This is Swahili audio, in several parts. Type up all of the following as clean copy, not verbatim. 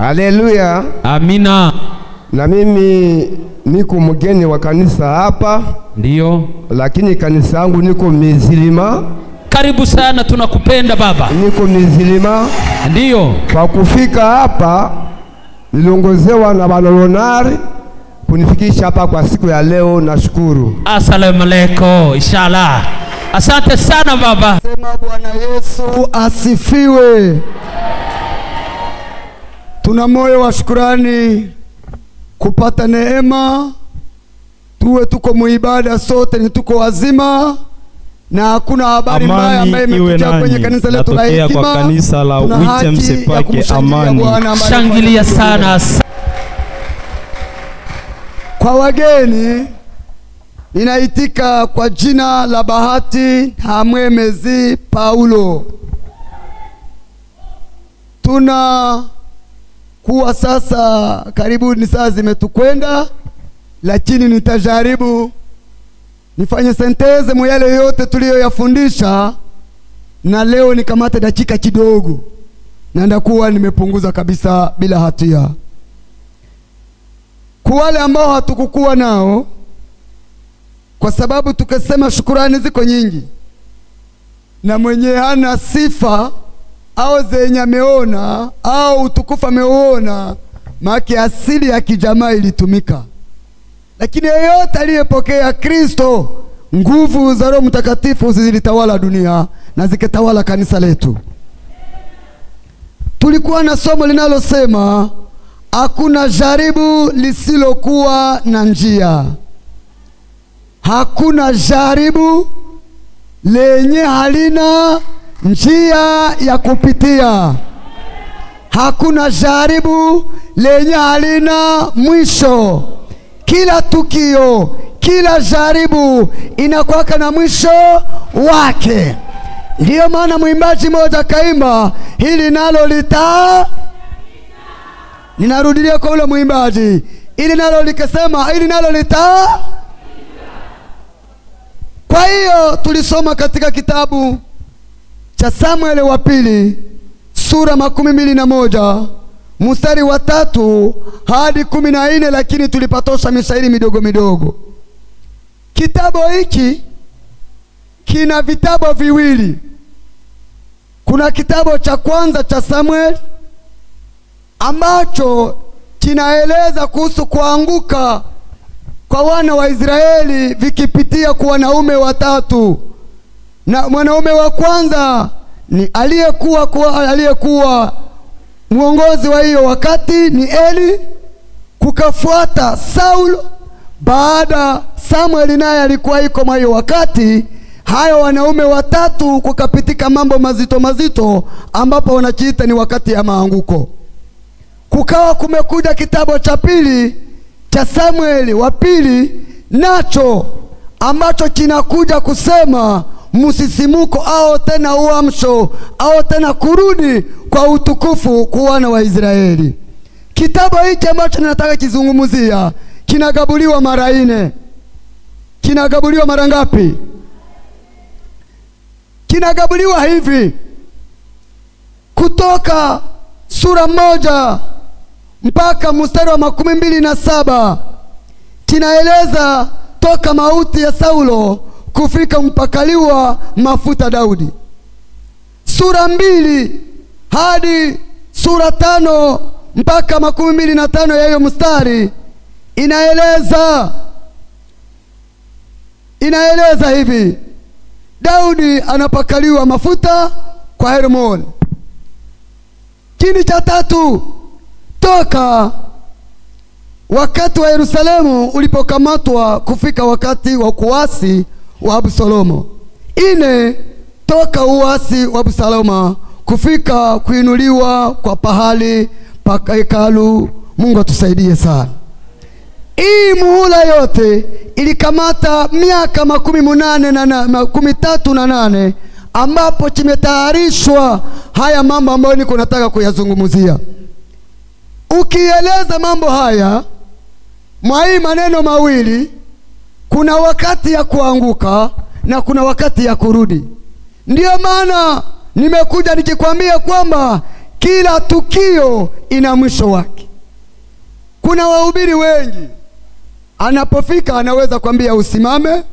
Haleluya. Amina. Na mimi niko mgeni wa kanisa hapa. Ndio. Lakini kanisa yangu niko Mizilima. Karibu sana, tunakupenda baba. Niko Mizilima. Ndio. Kwa kufika hapa niliongozewa na Balolonari kunifikisha hapa kwa siku ya leo, nashukuru. Asalamu alaykum, inshallah. Asante sana baba. Sema Bwana Yesu asifiwe. Tuna moyo wa shukrani kupata neema, tuwe tuko muibada sote, ni tuko wazima na hakuna habari mbaya ambayo imekuja kwenye kanisa letu la Hekima. Kwa kanisa la Wittem Sepake Amani. Shangilia sana. Kwa wageni ninaitika kwa jina la Bahati Hamwemezi Paulo. Tuna kuwa sasa karibu ni saa zimetukwenda, lakini nitajaribu nifanye senteze mu yale yote tuliyoyafundisha, na leo nikamate dakika kidogo na ndakuwa nimepunguza kabisa bila hatia. Kwa wale ambao hatukukuwa nao, kwa sababu tukasema shukurani ziko nyingi, na mwenye hana sifa au zenye ameona au utukufu ameona, maki asili ya kijamaa ilitumika. Lakini yeyote aliyepokea Kristo, nguvu za Roho Mtakatifu zilitawala dunia na zikatawala kanisa letu. Tulikuwa na somo linalosema hakuna jaribu lisilokuwa na njia. Hakuna jaribu lenye halina njia ya kupitia. Hakuna jaribu lenye halina mwisho. Kila tukio, kila jaribu inakuwa na mwisho wake. Ndiyo maana mwimbaji mmoja kaimba, hili nalo ninarudilia kwa ule mwimbaji, hili nalo likasema, hili nalo Kwa hiyo tulisoma katika kitabu cha Samueli wa pili sura 21 mstari wa 3 hadi 14, lakini tulipatosha mishairi midogo midogo. Kitabu hiki kina vitabu viwili. Kuna kitabu cha kwanza cha Samueli ambacho kinaeleza kuhusu kuanguka kwa wana wa Israeli vikipitia kwa wanaume watatu. Na mwanaume wa kwanza ni aliyekuwa mwongozi wa hiyo wakati ni Eli, kukafuata Saulo. Baada Samueli naye alikuwa yuko mwa hiyo wakati, hayo wanaume watatu kukapitika mambo mazito mazito ambapo wanakiita ni wakati ya maanguko. Kukawa kumekuja kitabu cha pili cha Samueli wa pili, nacho ambacho kinakuja kusema msisimuko au tena uamsho au tena kurudi kwa utukufu kwa wana wa Israeli. Kitabu hiki ambacho ninataka kizungumzia kinagabuliwa mara 4. Kinagabuliwa mara ngapi? Kinagabuliwa hivi: Kutoka sura 1 mpaka mstari wa 27 kinaeleza toka mauti ya Saulo kufika mpakaliwa mafuta Daudi. Sura 2 hadi sura 5 mpaka 25 ya hiyo mstari inaeleza hivi: Daudi anapakaliwa mafuta kwa Hermoni. Kini cha 3, toka wakati wa Yerusalemu ulipokamatwa kufika wakati wa kuasi wa Absalomu. 4, toka uasi wa Absalomu kufika kuinuliwa kwa pahali pa hekalu. Mungu atusaidie sana. Hii muhula yote ilikamata miaka 38 ambapo kimetayarishwa haya mambo ambayo niko nataka kuyazungumzia. Ukieleza mambo haya mwa hii maneno mawili, kuna wakati ya kuanguka na kuna wakati ya kurudi. Ndiyo maana nimekuja nikikwambia kwamba kila tukio ina mwisho wake. Kuna wahubiri wengi, anapofika anaweza kwambia usimame,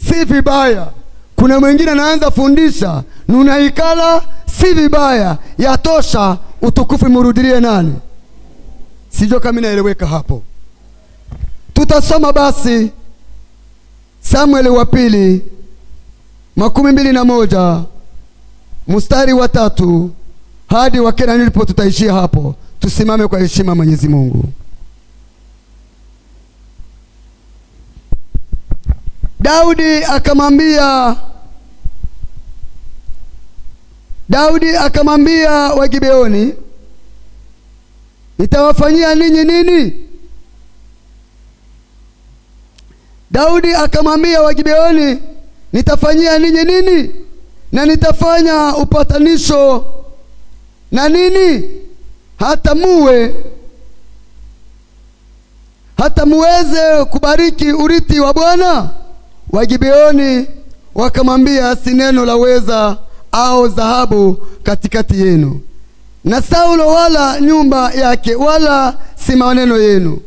si vibaya. Kuna mwingine anaanza fundisha, nunaikala, si vibaya, yatosha, utukufu murudilie nani? Sijua kama inaeleweka hapo. Tutasoma basi Samueli wa pili 21 mstari wa 3 hadi wa 9, nilipo tutaishia hapo. Tusimame kwa heshima Mwenyezi Mungu. Daudi akamwambia Wagibeoni, nitawafanyia ninyi nini? Daudi akamwambia Wagibeoni, nitafanyia ninyi nini? Na nitafanya upatanisho na nini? Hata muweze kubariki urithi wa Bwana. Wagibeoni wakamwambia, si neno la weza au dhahabu katikati yenu na Saulo, wala nyumba yake, wala si maneno yenu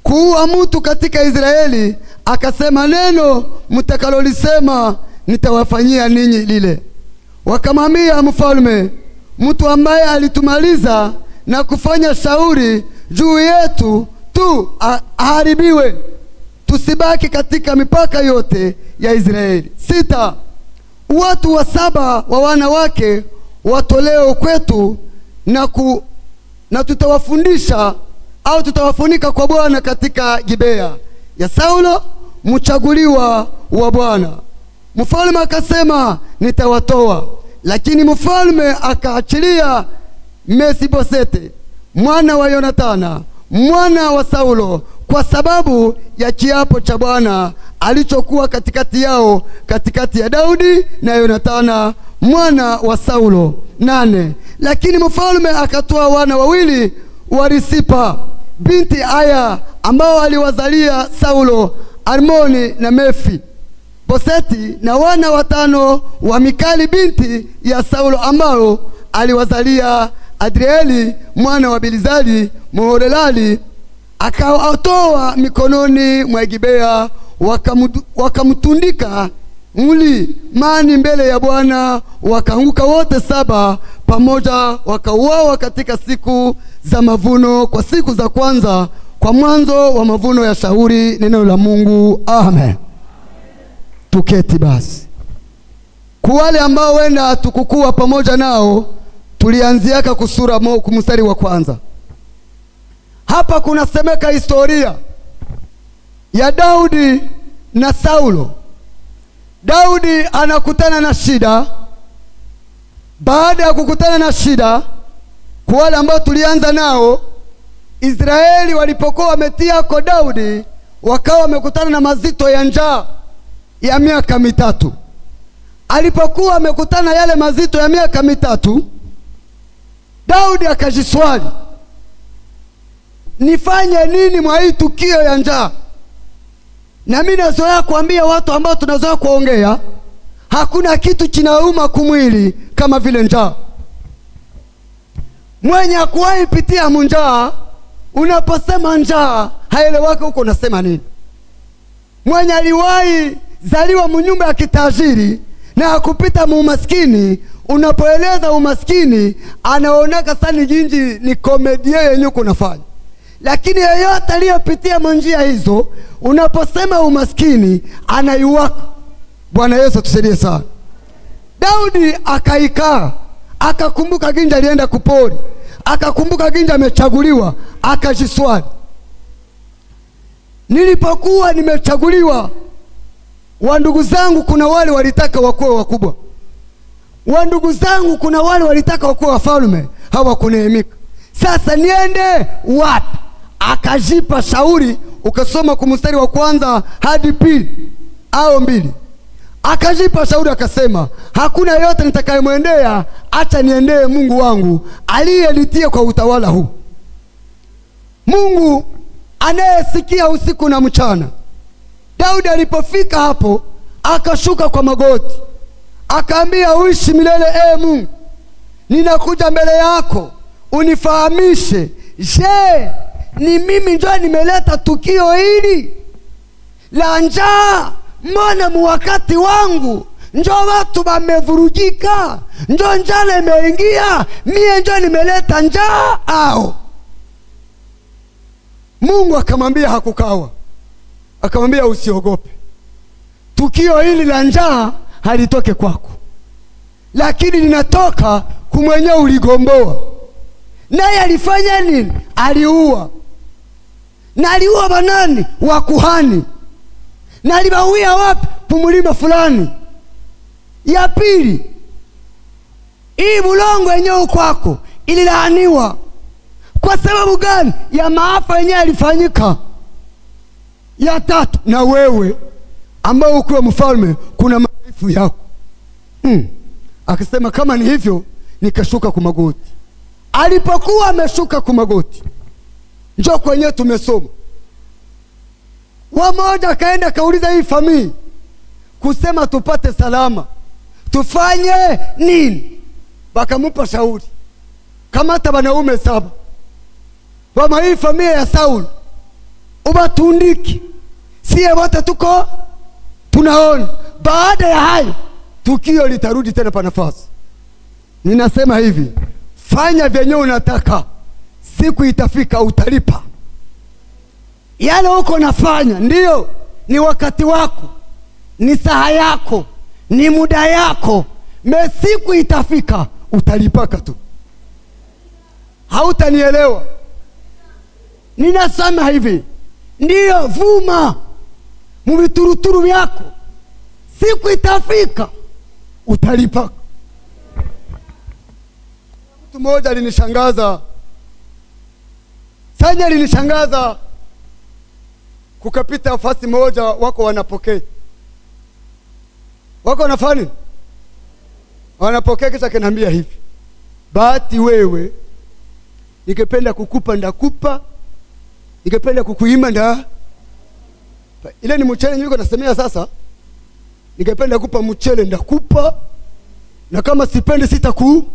kuua mtu katika Israeli. Akasema, neno mtakalolisema nitawafanyia ninyi lile. Wakamwambia mfalme, mtu ambaye alitumaliza na kufanya shauri juu yetu tu aharibiwe, tusibaki katika mipaka yote ya Israeli. 6, watu 7 wa wanawake watolewe kwetu na tutawafundisha au tutawafunika kwa Bwana katika Gibea ya Saulo, mchaguliwa wa Bwana. Mfalme akasema, nitawatoa. Lakini mfalme akaachilia Mesibosete mwana wa Yonathana mwana wa Saulo, kwa sababu ya kiapo cha Bwana alichokuwa katikati yao, katikati ya Daudi na Yonathana mwana wa Saulo. 8, lakini mfalme akatoa wana 2 wa Risipa binti Aya, ambao aliwazalia Saulo, Armoni na Mefi Boseti, na wana 5 wa Mikali binti ya Saulo, ambao aliwazalia Adrieli mwana wa Bilizali Mhorelali. Akawatoa mikononi mwa Gibea, wakamtundika mlimani mbele ya Bwana. Wakaanguka wote 7 pamoja, wakauawa katika siku za mavuno, kwa siku za kwanza, kwa mwanzo wa mavuno ya shauri. Neno la Mungu. Amen. Tuketi basi. Kwa wale ambao wenda tukukua pamoja nao, tulianziaka kusura kumstari wa kwanza. Hapa kunasemeka historia ya Daudi na Saulo. Daudi anakutana na shida. Baada ya kukutana na shida, kwa wale ambao tulianza nao, Israeli walipokuwa wametia kwa Daudi, wakawa wamekutana na mazito ya njaa ya miaka 3. Alipokuwa amekutana yale mazito ya miaka 3, Daudi akajiswali, nifanye nini mwa hii tukio ya njaa? Na mimi nazoea kuambia watu ambao tunazoea kuongea, hakuna kitu kinauma kumwili kama vile njaa. Mwenye hakuwahi pitia njaa, unaposema njaa haelewaki huko unasema nini. Mwenye aliwahi zaliwa mnyumba ya kitajiri na hakupita umaskini, unapoeleza umaskini anaonaka sana jinji ni komedia yenye uko unafanya. Lakini yeyote aliyopitia njia hizo, unaposema umaskini anaiwaka. Bwana Yesu tusaidie sana. Daudi akaikaa, akakumbuka ginja alienda kupori, akakumbuka ginja amechaguliwa, akajiswali, nilipokuwa nimechaguliwa, wandugu zangu kuna wale walitaka wakuwe wakubwa, wandugu zangu kuna wale walitaka wakuwe wafalme, hawakuneemika. Sasa niende wapi? Akajipa shauri. Ukasoma kumstari wa kwanza hadi 2. Akajipa shauri akasema, hakuna yote nitakayemwendea, acha niendee Mungu wangu aliyenitia kwa utawala huu, Mungu anayesikia usiku na mchana. Daudi alipofika hapo, akashuka kwa magoti, akaambia, uishi milele Mungu, ninakuja mbele yako unifahamishe, je, ni mimi ndio nimeleta tukio hili la njaa? Mbona wakati wangu ndio watu wamevurujika, ndio njaa imeingia, mie ndio nimeleta njaa au? Mungu akamwambia, hakukawa, akamwambia usiogope, tukio hili la njaa halitoke kwako, lakini linatoka kumwenye uligomboa. Naye alifanya nini? Aliua. Na aliua banani? Wakuhani. Na alibawia wapi? Pumulima fulani. Ya pili, hii bulongo yenyewe kwako ililaaniwa. Kwa sababu gani? Ya maafa yenyewe yalifanyika. Ya tatu, na wewe ambao ukiwa mfalme kuna madhaifu yako. Akasema kama ni hivyo, nikashuka kumagoti. Alipokuwa ameshuka kumagoti, njoo kwenye tumesoma, wamoja kaenda kauliza hii familia kusema tupate salama tufanye nini? Bakamupa shauri, kamata wanaume 7 wama hii familia ya Saul ubatundiki, siye wote tuko tunaona. Baada ya hayo tukio litarudi tena pa nafasi. Ninasema hivi, fanya vyenye unataka, siku itafika utalipa. Yale uko nafanya ndiyo ni wakati wako, ni saha yako, ni muda yako, siku itafika utalipaka tu. Hautanielewa. Ninasema hivi, ndiyo vuma mubituruturu vyako, siku itafika utalipaka. Mtu mmoja alinishangaza, sanya alinishangaza, kukapita fasi moja wako wanapokea. Wako wanafanya wanapokea, kisha kaniambia hivi, bahati wewe, nikipenda kukupa ndakupa, nikipenda kukuima nda. Ile ni mchele niko nasemea sasa, nikipenda kukupa mchele ndakupa, na kama sipendi sitaku.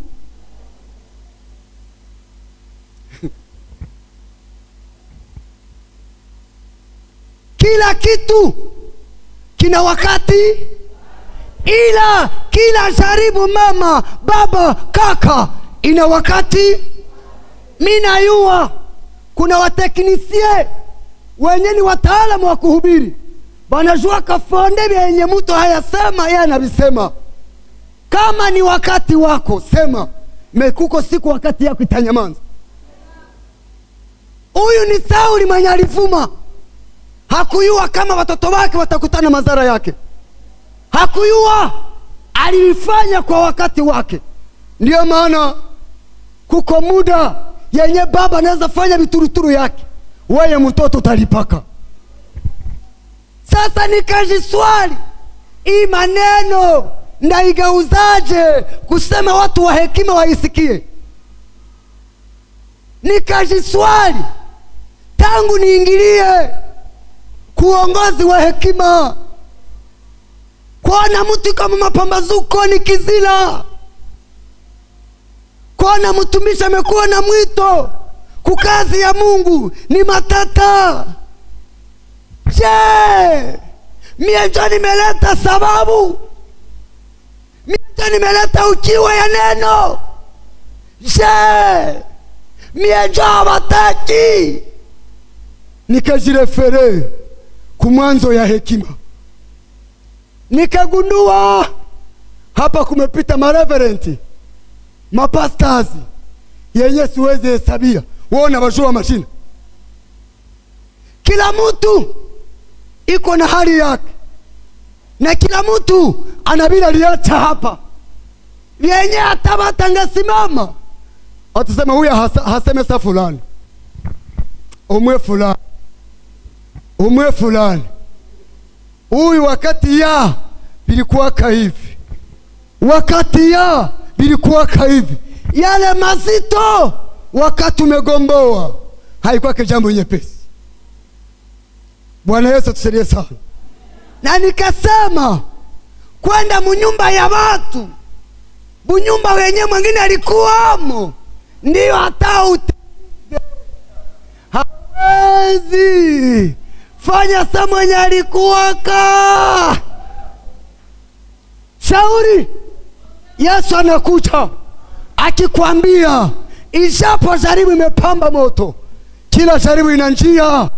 Kila kitu kina wakati, ila kila jaribu mama, baba, kaka ina wakati. Mina yua kuna wateknisie wenye ni wataalamu wa kuhubiri, wanajua kafonde vyenye mtu hayasema yeye anabisema. Kama ni wakati wako sema, mekuko siku wakati yako itanyamanza. Huyu ni Sauli mwenye alivuma. Hakuyua kama watoto wake watakutana madhara yake. Hakuyua, alifanya kwa wakati wake. Ndiyo maana kuko muda yenye baba anaweza fanya vituruturu yake, wewe mtoto utalipaka. Sasa nikajiswali, hii maneno ndaigauzaje kusema watu wa hekima waisikie? Nikajiswali, tangu niingilie kuongozi wa hekima, kuona mtu kama mapambazuko ni kizila, kuona mtumishi amekuwa na mwito kukazi ya Mungu ni matata. Je, mie ndio nimeleta sababu? Mie ndio nimeleta ukiwa ya neno? Je, mie ndio wataki? Nikajirefere kumwanzo ya hekima, nikagundua hapa kumepita mareverenti, mapastazi yenye siwezi hesabia. Wona wajua mashina, kila mtu iko na hali yake, na kila mtu anabila liacha hapa yenye atabata simama. Atasema huyu haseme sa fulani, umwe fulani, umwe fulani. Huyu wakati ya bilikuwa hivi, wakati ya bilikuwa hivi. Yale mazito wakati umegomboa haikuwa jambo nyepesi. Bwana Yesu tusaidie sana. Na nikasema kwenda mnyumba ya watu bunyumba wenye mwingine alikuwamo, ndio hata hawezi fanya sa mwenye alikuwaka. Shauri, Yesu anakuja akikwambia, ijapo jaribu imepamba moto, kila jaribu ina njia.